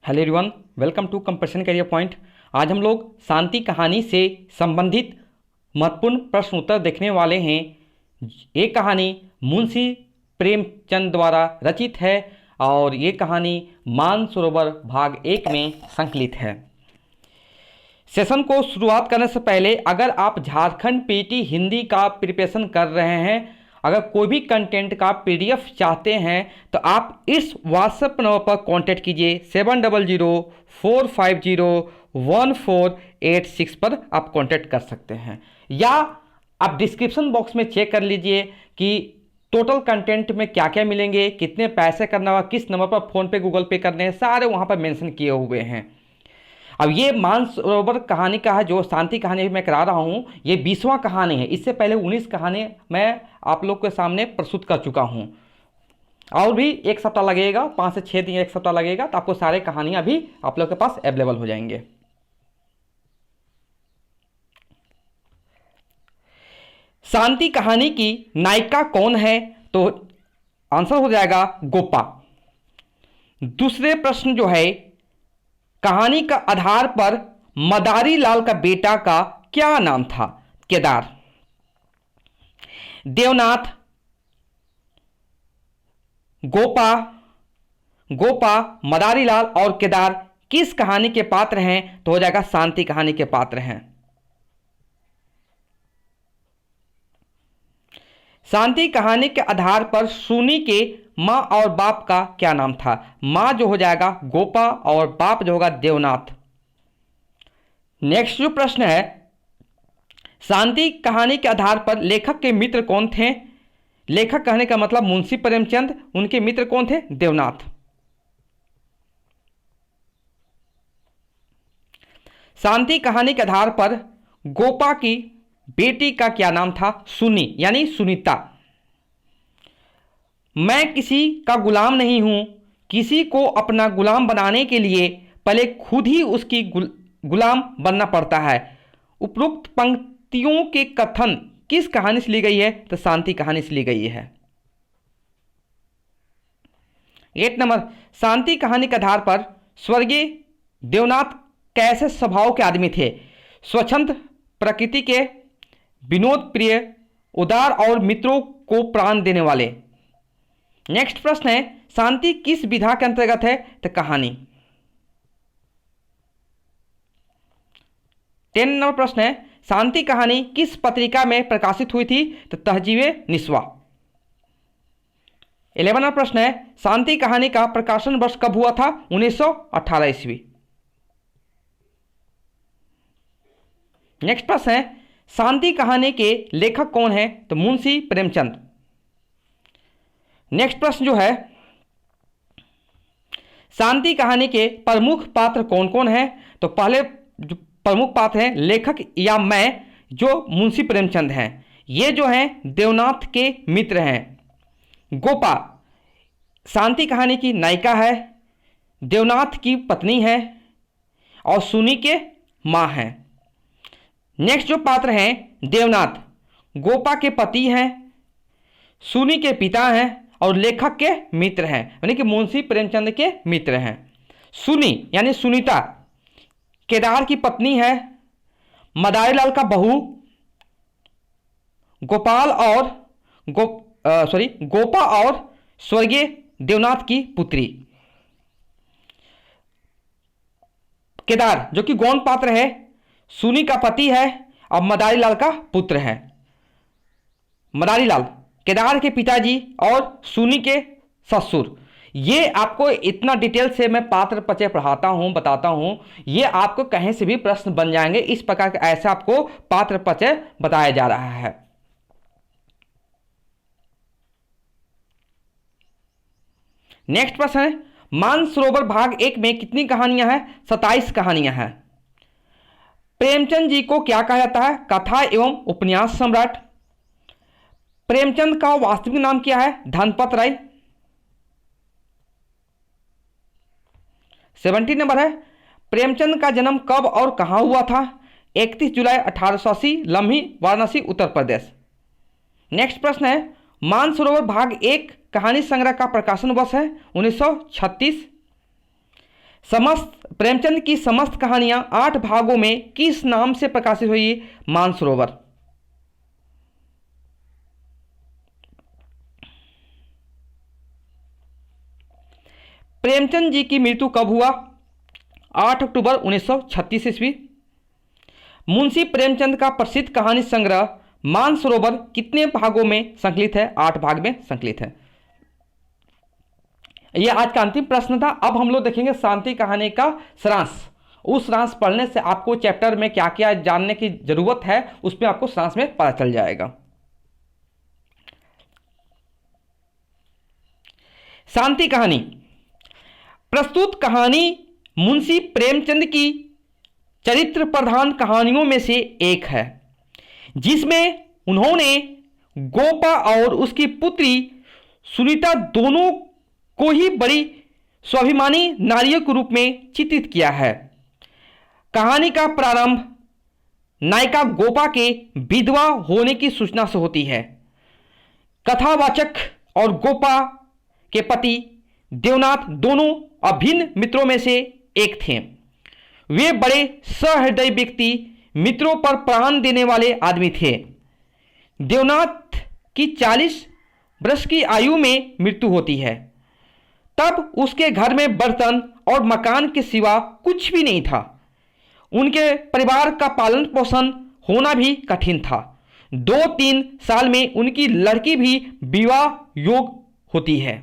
Hello everyone, welcome to Competition Career Point. आज हम लोग शांति कहानी से संबंधित महत्वपूर्ण प्रश्न उत्तर देखने वाले हैं। ये कहानी मुंशी प्रेमचंद द्वारा रचित है और ये कहानी मानसरोवर भाग 1 में संकलित है। सेशन को शुरुआत करने से पहले अगर आप झारखंड पीटी हिंदी का प्रिपरेशन कर रहे हैं, अगर कोई भी कंटेंट का पीडीएफ चाहते हैं तो आप इस व्हाट्सएप नंबर पर कांटेक्ट कीजिए 7004501486 पर आप कांटेक्ट कर सकते हैं, या आप डिस्क्रिप्शन बॉक्स में चेक कर लीजिए कि टोटल कंटेंट में क्या क्या मिलेंगे, कितने पैसे करना होगा, किस नंबर पर फ़ोन पे गूगल पे करने हैं, सारे वहाँ पर मेंशन किए हुए हैं। अब ये मानसरोवर कहानी का है, जो शांति कहानी मैं करा रहा हूँ, ये 20वां कहानी है। इससे पहले 19 कहानी मैं आप लोग के सामने प्रस्तुत कर चुका हूँ और भी एक सप्ताह लगेगा, 5 से 6 दिन एक सप्ताह लगेगा, तो आपको सारे कहानियाँ भी आप लोग के पास अवेलेबल हो जाएंगे। शांति कहानी की नायिका कौन है? तो आंसर हो जाएगा गोपा। दूसरे प्रश्न जो है, कहानी का आधार पर मदारी लाल का बेटा का क्या नाम था? केदार। देवनाथ, गोपा, मदारी लाल और केदार किस कहानी के पात्र हैं? तो हो जाएगा शांति कहानी के पात्र हैं। शांति कहानी के आधार पर सुनी के माँ और बाप का क्या नाम था? माँ जो हो जाएगा गोपा और बाप जो होगा देवनाथ। नेक्स्ट जो प्रश्न है, शांति कहानी के आधार पर लेखक के मित्र कौन थे? लेखक कहने का मतलब मुंशी प्रेमचंद, उनके मित्र कौन थे? देवनाथ। शांति कहानी के आधार पर गोपा की बेटी का क्या नाम था? सुनी यानी सुनीता। मैं किसी का गुलाम नहीं हूं, किसी को अपना गुलाम बनाने के लिए पहले खुद ही उसकी गुलाम बनना पड़ता है। उपरोक्त पंक्तियों के कथन किस कहानी से ली गई है? तो शांति कहानी से ली गई है। 8 नंबर, शांति कहानी के आधार पर स्वर्गीय देवनाथ कैसे स्वभाव के आदमी थे? स्वच्छंद प्रकृति के, विनोद प्रिय, उदार और मित्रों को प्राण देने वाले। नेक्स्ट प्रश्न है, शांति किस विधा के अंतर्गत है? तो कहानी। 10 नंबर प्रश्न है, शांति कहानी किस पत्रिका में प्रकाशित हुई थी? तो तहजीब निस्वा। 11 नंबर प्रश्न है, शांति कहानी का प्रकाशन वर्ष कब हुआ था? 1918 ईस्वी। नेक्स्ट प्रश्न है, शांति कहानी के लेखक कौन है? तो मुंशी प्रेमचंद। नेक्स्ट प्रश्न जो है, शांति कहानी के प्रमुख पात्र कौन कौन है? तो पहले जो प्रमुख पात्र हैं लेखक या मैं, जो मुंशी प्रेमचंद हैं, ये जो हैं देवनाथ के मित्र हैं। गोपा शांति कहानी की नायिका है, देवनाथ की पत्नी है और सुनी के माँ हैं। नेक्स्ट जो पात्र हैं, देवनाथ गोपा के पति हैं, सुनी के पिता हैं और लेखक के मित्र हैं, यानी कि मुंशी प्रेमचंद के मित्र हैं। सुनी यानी सुनीता केदार की पत्नी है, मदारी लाल का बहू, गोपा और स्वर्गीय देवनाथ की पुत्री। केदार जो कि गौण पात्र है, सुनी का पति है और मदारी लाल का पुत्र है। मदारी लाल केदार के पिताजी और सुनी के ससुर। ये आपको इतना डिटेल से मैं पात्र परिचय पढ़ाता हूँ, बताता हूँ, ये आपको कहीं से भी प्रश्न बन जाएंगे। इस प्रकार का ऐसा आपको पात्र परिचय बताया जा रहा है। नेक्स्ट प्रश्न है, मानसरोवर भाग 1 में कितनी कहानियां हैं? 27 कहानियां हैं। प्रेमचंद जी को क्या कहा जाता है? कथा एवं उपन्यास सम्राट। प्रेमचंद का वास्तविक नाम क्या है? धनपत राय। 17 नंबर है, प्रेमचंद का जन्म कब और कहां हुआ था? 31 जुलाई 1880, लम्ही, वाराणसी, उत्तर प्रदेश। नेक्स्ट प्रश्न है, मानसरोवर भाग 1 कहानी संग्रह का प्रकाशन वर्ष है 1936। प्रेमचंद की समस्त कहानियां 8 भागों में किस नाम से प्रकाशित हुई? मानसरोवर। प्रेमचंद जी की मृत्यु कब हुआ? 8 अक्टूबर 1936 ईस्वी। मुंशी प्रेमचंद का प्रसिद्ध कहानी संग्रह मानसरोवर कितने भागों में संकलित है? 8 भाग में संकलित है। यह आज का अंतिम प्रश्न था। अब हम लोग देखेंगे शांति कहानी का सारांश। उस सारांश पढ़ने से आपको चैप्टर में क्या क्या जानने की जरूरत है उसमें आपको सारांश में पता चल जाएगा। शांति कहानी। प्रस्तुत कहानी मुंशी प्रेमचंद की चरित्र प्रधान कहानियों में से एक है, जिसमें उन्होंने गोपा और उसकी पुत्री सुनीता दोनों को ही बड़ी स्वाभिमानी नारियों के रूप में चित्रित किया है। कहानी का प्रारंभ नायिका गोपा के विधवा होने की सूचना से होती है। कथावाचक और गोपा के पति देवनाथ दोनों अभिन्न मित्रों में से एक थे। वे बड़े सहृदय व्यक्ति, मित्रों पर प्राण देने वाले आदमी थे। देवनाथ की 40 वर्ष की आयु में मृत्यु होती है। तब उसके घर में बर्तन और मकान के सिवा कुछ भी नहीं था। उनके परिवार का पालन पोषण होना भी कठिन था। 2-3 साल में उनकी लड़की भी विवाह योग्य होती है।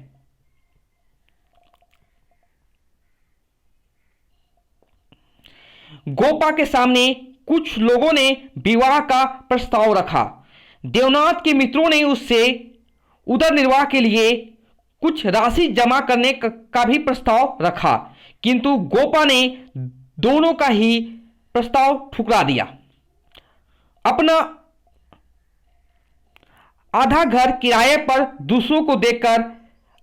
गोपा के सामने कुछ लोगों ने विवाह का प्रस्ताव रखा। देवनाथ के मित्रों ने उससे उदर निर्वाह के लिए कुछ राशि जमा करने का भी प्रस्ताव रखा, किंतु गोपा ने दोनों का ही प्रस्ताव ठुकरा दिया। अपना आधा घर किराए पर दूसरों को देकर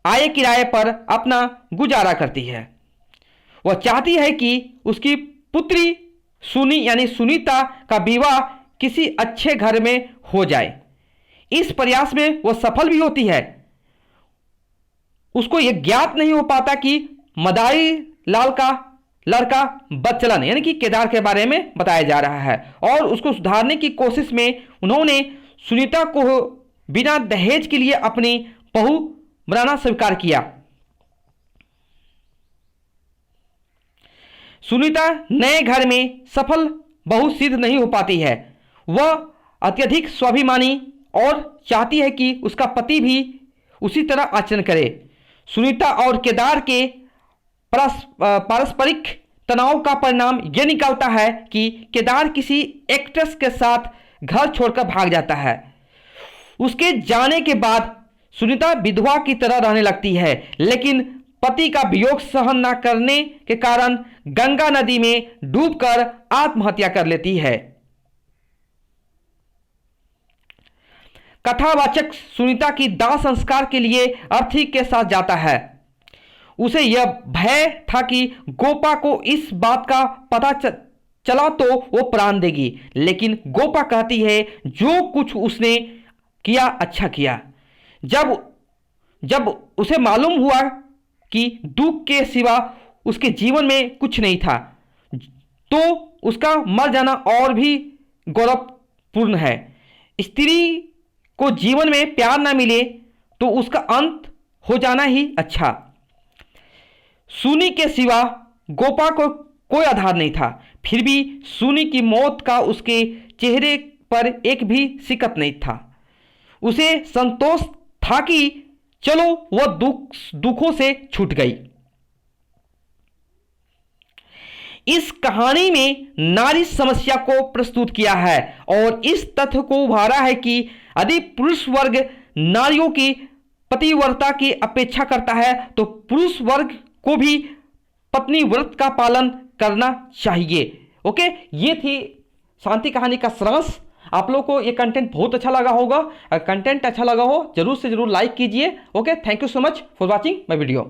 आए किराए पर अपना गुजारा करती है। वह चाहती है कि उसकी पुत्री सुनीता का विवाह किसी अच्छे घर में हो जाए। इस प्रयास में वह सफल भी होती है। उसको यह ज्ञात नहीं हो पाता कि मदारी लाल का लड़का बच्चलन यानी कि केदार के बारे में बताया जा रहा है, और उसको सुधारने की कोशिश में उन्होंने सुनीता को बिना दहेज के लिए अपनी बहू बनाना स्वीकार किया। सुनीता नए घर में सफल बहू सिद्ध नहीं हो पाती है। वह अत्यधिक स्वाभिमानी और चाहती है कि उसका पति भी उसी तरह आचरण करे। सुनीता और केदार के पारस्परिक तनाव का परिणाम यह निकलता है कि केदार किसी एक्ट्रेस के साथ घर छोड़कर भाग जाता है। उसके जाने के बाद सुनीता विधवा की तरह रहने लगती है, लेकिन पति का वियोग सहन न करने के कारण गंगा नदी में डूबकर आत्महत्या कर लेती है। कथावाचक सुनीता की दाह संस्कार के लिए अर्थी के साथ जाता है। उसे यह भय था कि गोपा को इस बात का पता चला तो वो प्राण देगी, लेकिन गोपा कहती है जो कुछ उसने किया अच्छा किया। जब उसे मालूम हुआ कि दुख के सिवा उसके जीवन में कुछ नहीं था, तो उसका मर जाना और भी गौरवपूर्ण है। स्त्री को जीवन में प्यार ना मिले तो उसका अंत हो जाना ही अच्छा। सुनी के सिवा गोपा को कोई आधार नहीं था, फिर भी सुनी की मौत का उसके चेहरे पर एक भी सिकत नहीं था। उसे संतोष था कि चलो वह दुखों से छूट गई। इस कहानी में नारी समस्या को प्रस्तुत किया है और इस तथ्य को उभारा है कि यदि पुरुष वर्ग नारियों की पतिव्रता की अपेक्षा करता है तो पुरुष वर्ग को भी पत्नी व्रत का पालन करना चाहिए। ओके, ये थी शांति कहानी का सारांश। आप लोगों को ये कंटेंट बहुत अच्छा लगा होगा। अगर कंटेंट अच्छा लगा हो जरूर से जरूर लाइक कीजिए। Okay, thank you so much for watching my video.